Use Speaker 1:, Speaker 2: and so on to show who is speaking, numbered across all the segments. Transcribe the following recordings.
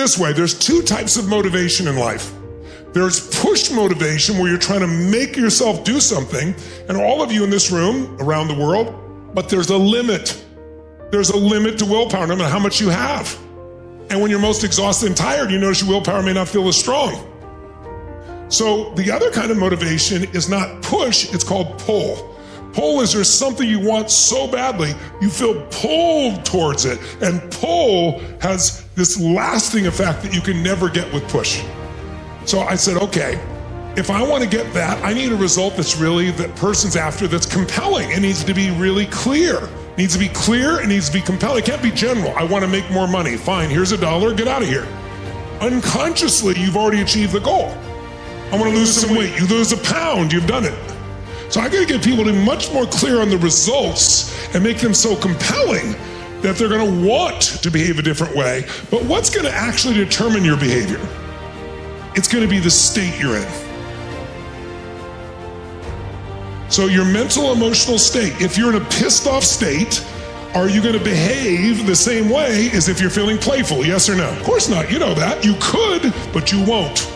Speaker 1: this way, there's two types of motivation in life. There's push motivation where you're trying to make yourself do something, and all of you in this room, around the world, but there's a limit. There's a limit to willpower, no matter how much you have. And when you're most exhausted and tired, you notice your willpower may not feel as strong. So the other kind of motivation is not push, it's called pull. Pull is there's something you want so badly, you feel pulled towards it. And pull has this lasting effect that you can never get with push. So I said, okay, if I want to get that, I need a result that's really, that person's after, that's compelling. It needs to be really clear. It needs to be clear, it needs to be compelling. It can't be general. I want to make more money. Fine, here's $1, get out of here. Unconsciously, you've already achieved the goal. I want to lose some weight. You lose a pound, you've done it. So I got to get people to be much more clear on the results and make them so compelling that they're going to want to behave a different way. But what's going to actually determine your behavior? It's going to be the state you're in. So your mental, emotional state. If you're in a pissed off state, are you going to behave the same way as if you're feeling playful? Yes or no? Of course not. You know that. You could, but you won't.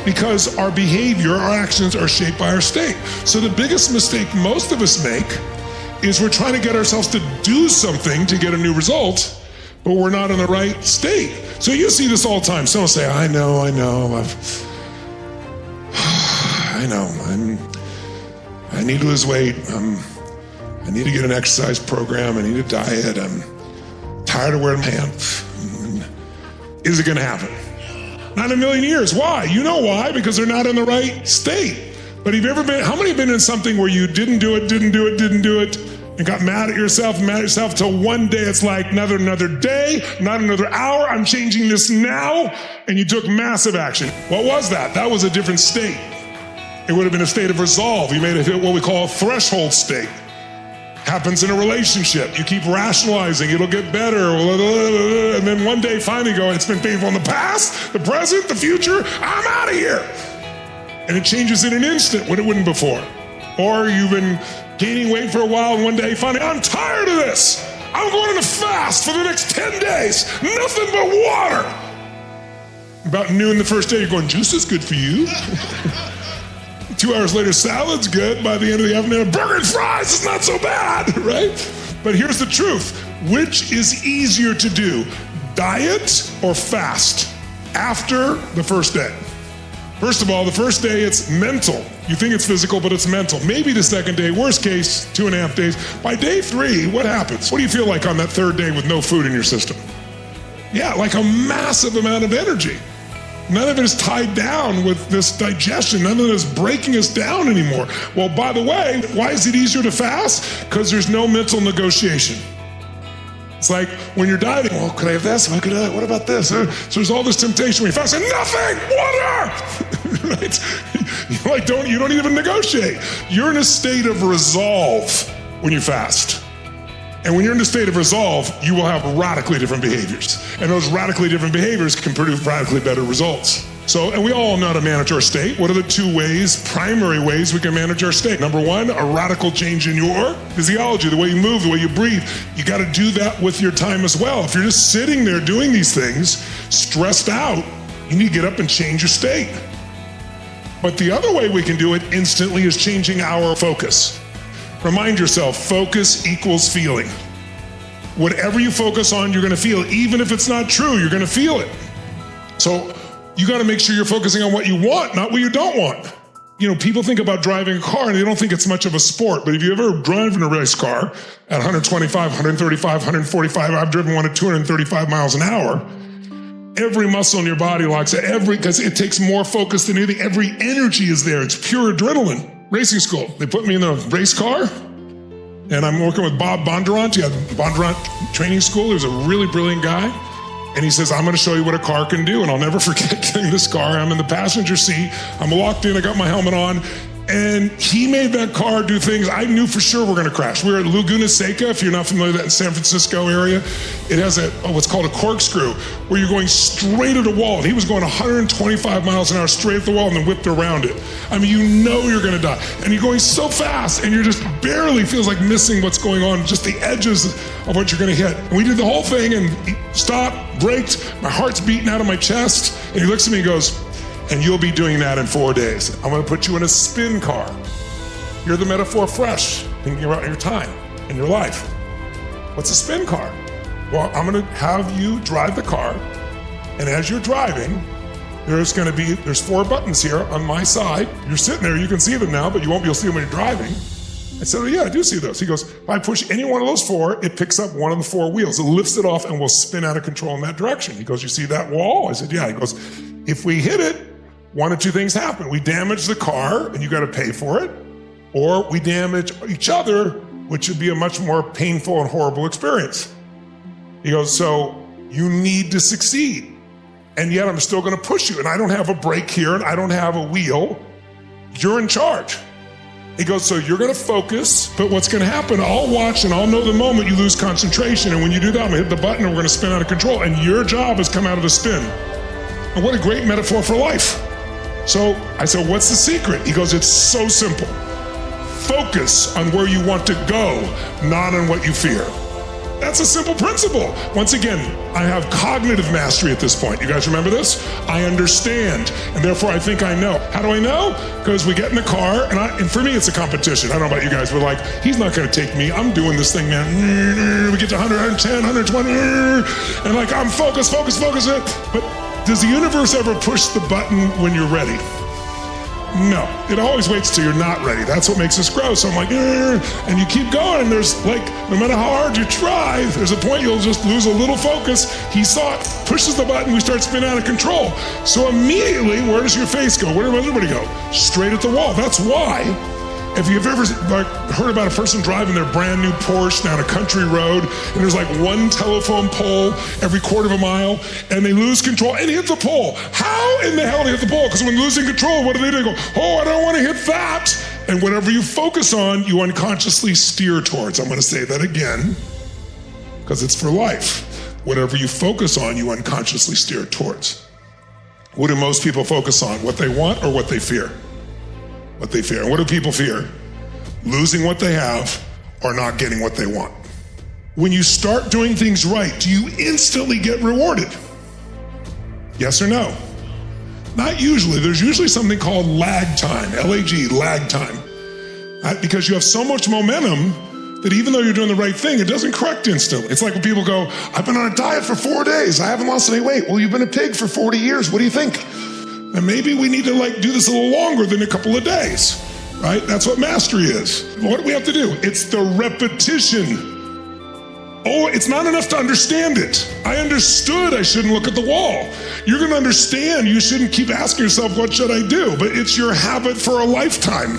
Speaker 1: Because our behavior, our actions are shaped by our state. So the biggest mistake most of us make is we're trying to get ourselves to do something to get a new result, but we're not in the right state. So you see this all the time. Someone say, I know, I need to lose weight. I need to get an exercise program. I need a diet. I'm tired of wearing pants. Is it gonna happen? Not in a million years. Why? You know why? Because they're not in the right state. But have you ever been, how many have been in something where you didn't do it, and got mad at yourself till one day it's like not another day, not another hour, I'm changing this now, and you took massive action. What was that? That was a different state. It would have been a state of resolve. You made it what we call a threshold state. Happens in a relationship. You keep rationalizing, it'll get better, and then one day finally go, it's been painful in the past, the present, the future, I'm out of here. And it changes in an instant when it wouldn't before. Or you've been gaining weight for a while, and one day finally, I'm tired of this. I'm going on a fast for the next 10 days, nothing but water. About noon the first day, you're going, juice is good for you. 2 hours later, salad's good. By the end of the afternoon, burger and fries is not so bad, right? But here's the truth. Which is easier to do, diet or fast? After the first day. First of all, the first day, it's mental. You think it's physical, but it's mental. Maybe the second day, worst case, 2.5 days. By day 3, what happens? What do you feel like on that third day with no food in your system? Yeah, like a massive amount of energy. None of it is tied down with this digestion. None of it is breaking us down anymore. Well, by the way, why is it easier to fast? Because there's no mental negotiation. It's like when you're dieting, well, could I have this? What about this? So there's all this temptation when you fast, and nothing, water! Right? You don't even negotiate. You're in a state of resolve when you fast. And when you're in a state of resolve, you will have radically different behaviors. And those radically different behaviors can produce radically better results. So, and we all know how to manage our state. What are the two ways, primary ways we can manage our state? Number one, a radical change in your physiology, the way you move, the way you breathe. You got to do that with your time as well. If you're just sitting there doing these things, stressed out, you need to get up and change your state. But the other way we can do it instantly is changing our focus. Remind yourself, focus equals feeling. Whatever you focus on, you're gonna feel. Even if it's not true, you're gonna feel it. So you gotta make sure you're focusing on what you want, not what you don't want. You know, people think about driving a car and they don't think it's much of a sport, but if you ever driven a race car at 125, 135, 145, I've driven one at 235 miles an hour, every muscle in your body locks it, because it takes more focus than anything. Every energy is there, it's pure adrenaline. Racing school. They put me in the race car, and I'm working with Bob Bondurant. He had Bondurant Training School. He was a really brilliant guy. And he says, I'm gonna show you what a car can do. And I'll never forget getting this car. I'm in the passenger seat. I'm locked in, I got my helmet on, And he made that car do things I knew for sure were gonna crash. We were at Laguna Seca, if you're not familiar with that in San Francisco area. It has what's called a corkscrew, where you're going straight at a wall. And he was going 125 miles an hour straight at the wall and then whipped around it. I mean, you know you're gonna die. And you're going so fast and you're just barely feels like missing what's going on, just the edges of what you're gonna hit. And we did the whole thing and he stopped, braked, my heart's beating out of my chest. And he looks at me and goes, and you'll be doing that in 4 days. I'm gonna put you in a spin car. You're the metaphor fresh, thinking about your time and your life. What's a spin car? Well, I'm gonna have you drive the car, and as you're driving, there's 4 buttons here on my side. You're sitting there, you can see them now, but you won't be able to see them when you're driving. I said, oh yeah, I do see those. He goes, if I push any one of those 4, it picks up one of the 4 wheels. It lifts it off and will spin out of control in that direction. He goes, you see that wall? I said, yeah. He goes, if we hit it, 1 of 2 things happen. We damage the car and you gotta pay for it, or we damage each other, which would be a much more painful and horrible experience. He goes, so you need to succeed. And yet I'm still gonna push you, and I don't have a brake here and I don't have a wheel. You're in charge. He goes, so you're gonna focus, but what's gonna happen, I'll watch and I'll know the moment you lose concentration, and when you do that, I'm gonna hit the button and we're gonna spin out of control, and your job is come out of the spin. And what a great metaphor for life. So I said, what's the secret? He goes, it's so simple. Focus on where you want to go, not on what you fear. That's a simple principle. Once again, I have cognitive mastery at this point. You guys remember this? I understand, and therefore I think I know. How do I know? Because we get in the car, and for me it's a competition. I don't know about you guys, we're like, he's not gonna take me, I'm doing this thing, man. We get to 100, 110, 120, and like, I'm focused. But does the universe ever push the button when you're ready? No, it always waits till you're not ready. That's what makes us grow. So I'm like, and you keep going, and there's like, no matter how hard you try, there's a point you'll just lose a little focus. He saw it, pushes the button, we start spinning out of control. So immediately, where does your face go? Where does everybody go? Straight at the wall. That's why, if you've ever heard about a person driving their brand new Porsche down a country road, and there's like 1 telephone pole every quarter of a mile, and they lose control and hit the pole. How in the hell do they hit the pole? Because when losing control, what do? They go, oh, I don't want to hit that. And whatever you focus on, you unconsciously steer towards. I'm gonna say that again, because it's for life. Whatever you focus on, you unconsciously steer towards. What do most people focus on? What they want or what they fear? What they fear. And what do people fear? Losing what they have or not getting what they want. When you start doing things right, do you instantly get rewarded? Yes or no? Not usually. There's usually something called lag time, L-A-G, lag time. Because you have so much momentum that even though you're doing the right thing, it doesn't correct instantly. It's like when people go, I've been on a diet for 4 days, I haven't lost any weight. Well, you've been a pig for 40 years, what do you think? And maybe we need to do this a little longer than a couple of days, right? That's what mastery is. What do we have to do? It's the repetition. Oh, it's not enough to understand it. I understood I shouldn't look at the wall. You're gonna understand you shouldn't keep asking yourself, what should I do? But it's your habit for a lifetime.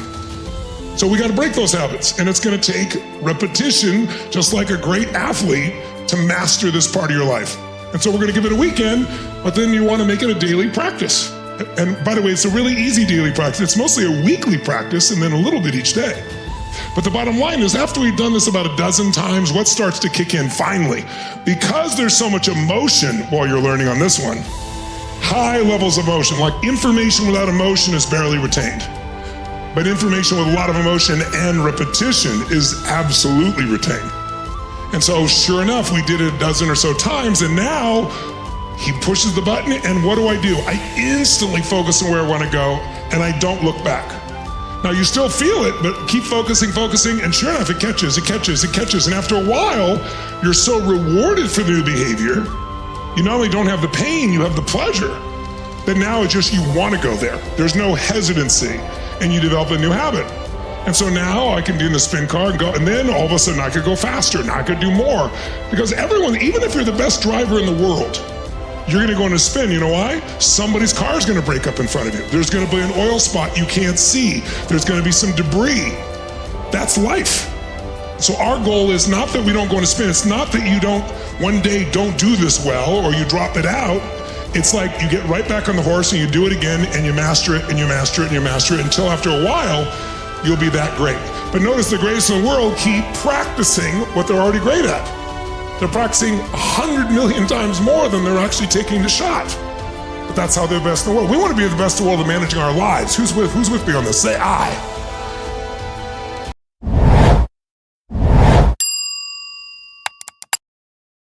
Speaker 1: So we gotta break those habits, and it's gonna take repetition, just like a great athlete, to master this part of your life. And so we're gonna give it a weekend, but then you wanna make it a daily practice. And by the way, it's a really easy daily practice. It's mostly a weekly practice and then a little bit each day. But the bottom line is, after we've done this about a dozen times, what starts to kick in finally? Because there's so much emotion while you're learning on this one, high levels of emotion, like information without emotion is barely retained. But information with a lot of emotion and repetition is absolutely retained. And so sure enough, we did it a dozen or so times, and now he pushes the button, and what do? I instantly focus on where I want to go, and I don't look back. Now you still feel it, but keep focusing, and sure enough, it catches. And after a while, you're so rewarded for the new behavior, you not only don't have the pain, you have the pleasure. That now it's just you want to go there. There's no hesitancy, and you develop a new habit. And so now I can do the spin car and go, and then all of a sudden I could go faster, and I could do more. Because everyone, even if you're the best driver in the world, you're gonna go in a spin. You know why? Somebody's car is gonna break up in front of you. There's gonna be an oil spot you can't see. There's gonna be some debris. That's life. So our goal is not that we don't go in a spin. It's not that you don't, one day don't do this well or you drop it out. It's like you get right back on the horse and you do it again and you master it and you master it and you master it until after a while, you'll be that great. But notice the greatest in the world keep practicing what they're already great at. They're practicing 100 million times more than they're actually taking the shot. But that's how they're the best in the world. We want to be the best in the world at managing our lives. Who's with me on this? Say I.